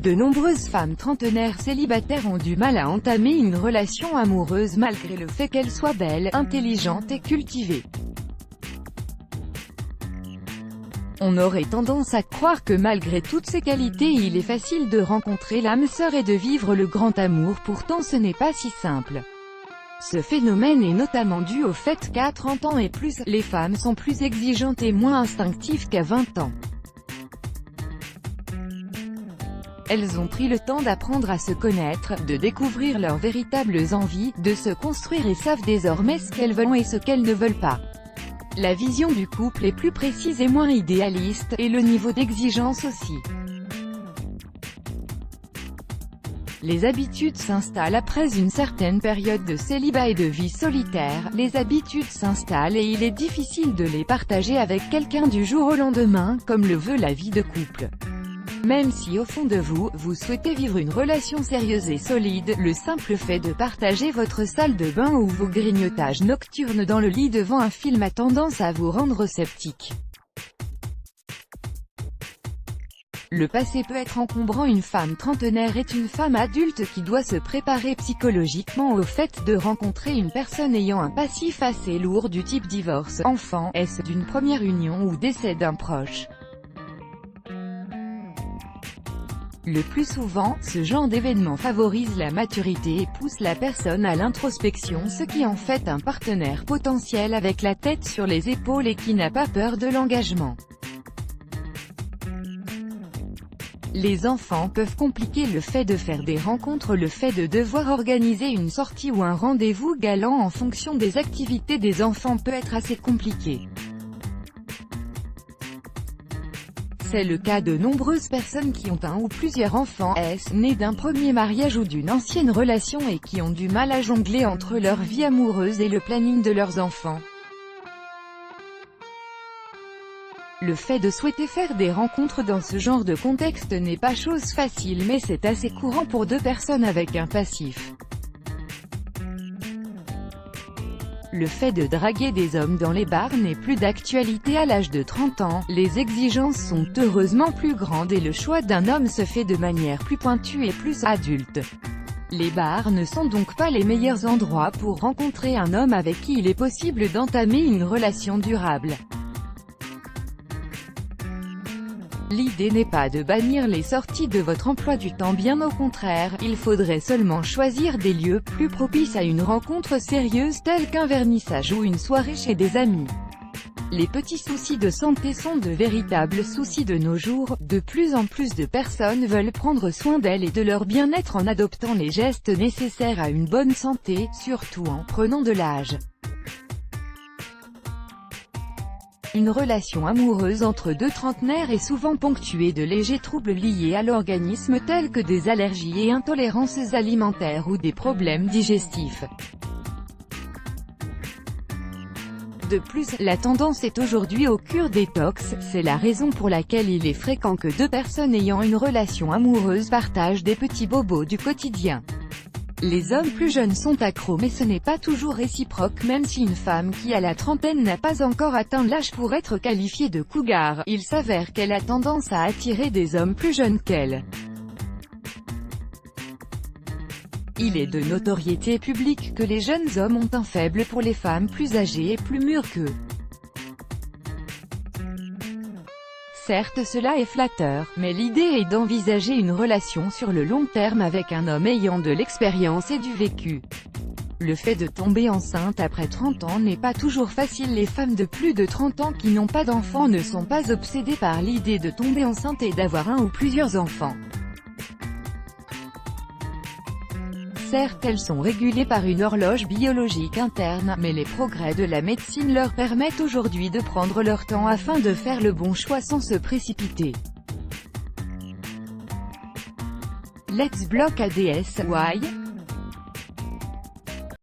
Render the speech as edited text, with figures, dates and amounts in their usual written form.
De nombreuses femmes trentenaires célibataires ont du mal à entamer une relation amoureuse malgré le fait qu'elles soient belles, intelligentes et cultivées. On aurait tendance à croire que malgré toutes ces qualités il est facile de rencontrer l'âme sœur et de vivre le grand amour, pourtant ce n'est pas si simple. Ce phénomène est notamment dû au fait qu'à 30 ans et plus, les femmes sont plus exigeantes et moins instinctives qu'à 20 ans. Elles ont pris le temps d'apprendre à se connaître, de découvrir leurs véritables envies, de se construire et savent désormais ce qu'elles veulent et ce qu'elles ne veulent pas. La vision du couple est plus précise et moins idéaliste, et le niveau d'exigence aussi. Les habitudes s'installent après une certaine période de célibat et de vie solitaire. Les habitudes s'installent et il est difficile de les partager avec quelqu'un du jour au lendemain, comme le veut la vie de couple. Même si au fond de vous, vous souhaitez vivre une relation sérieuse et solide, le simple fait de partager votre salle de bain ou vos grignotages nocturnes dans le lit devant un film a tendance à vous rendre sceptique. Le passé peut être encombrant. Une femme trentenaire est une femme adulte qui doit se préparer psychologiquement au fait de rencontrer une personne ayant un passif assez lourd du type divorce, enfant, est-ce d'une première union ou décès d'un proche. Le plus souvent, ce genre d'événement favorise la maturité et pousse la personne à l'introspection, ce qui en fait un partenaire potentiel avec la tête sur les épaules et qui n'a pas peur de l'engagement. Les enfants peuvent compliquer le fait de faire des rencontres. Le fait de devoir organiser une sortie ou un rendez-vous galant en fonction des activités des enfants peut être assez compliqué. C'est le cas de nombreuses personnes qui ont un ou plusieurs enfants, nés d'un premier mariage ou d'une ancienne relation et qui ont du mal à jongler entre leur vie amoureuse et le planning de leurs enfants. Le fait de souhaiter faire des rencontres dans ce genre de contexte n'est pas chose facile, mais c'est assez courant pour deux personnes avec un passif. Le fait de draguer des hommes dans les bars n'est plus d'actualité à l'âge de 30 ans, les exigences sont heureusement plus grandes et le choix d'un homme se fait de manière plus pointue et plus adulte. Les bars ne sont donc pas les meilleurs endroits pour rencontrer un homme avec qui il est possible d'entamer une relation durable. L'idée n'est pas de bannir les sorties de votre emploi du temps, bien au contraire, il faudrait seulement choisir des lieux plus propices à une rencontre sérieuse telle qu'un vernissage ou une soirée chez des amis. Les petits soucis de santé sont de véritables soucis de nos jours. De plus en plus de personnes veulent prendre soin d'elles et de leur bien-être en adoptant les gestes nécessaires à une bonne santé, surtout en prenant de l'âge. Une relation amoureuse entre deux trentenaires est souvent ponctuée de légers troubles liés à l'organisme tels que des allergies et intolérances alimentaires ou des problèmes digestifs. De plus, la tendance est aujourd'hui aux cures détox, c'est la raison pour laquelle il est fréquent que deux personnes ayant une relation amoureuse partagent des petits bobos du quotidien. Les hommes plus jeunes sont accros, mais ce n'est pas toujours réciproque. Même si une femme qui a la trentaine n'a pas encore atteint l'âge pour être qualifiée de cougar, il s'avère qu'elle a tendance à attirer des hommes plus jeunes qu'elle. Il est de notoriété publique que les jeunes hommes ont un faible pour les femmes plus âgées et plus mûres qu'eux. Certes, cela est flatteur, mais l'idée est d'envisager une relation sur le long terme avec un homme ayant de l'expérience et du vécu. Le fait de tomber enceinte après 30 ans n'est pas toujours facile. Les femmes de plus de 30 ans qui n'ont pas d'enfants ne sont pas obsédées par l'idée de tomber enceinte et d'avoir un ou plusieurs enfants. Certes, elles sont régulées par une horloge biologique interne, mais les progrès de la médecine leur permettent aujourd'hui de prendre leur temps afin de faire le bon choix sans se précipiter. Let's block ADS, why?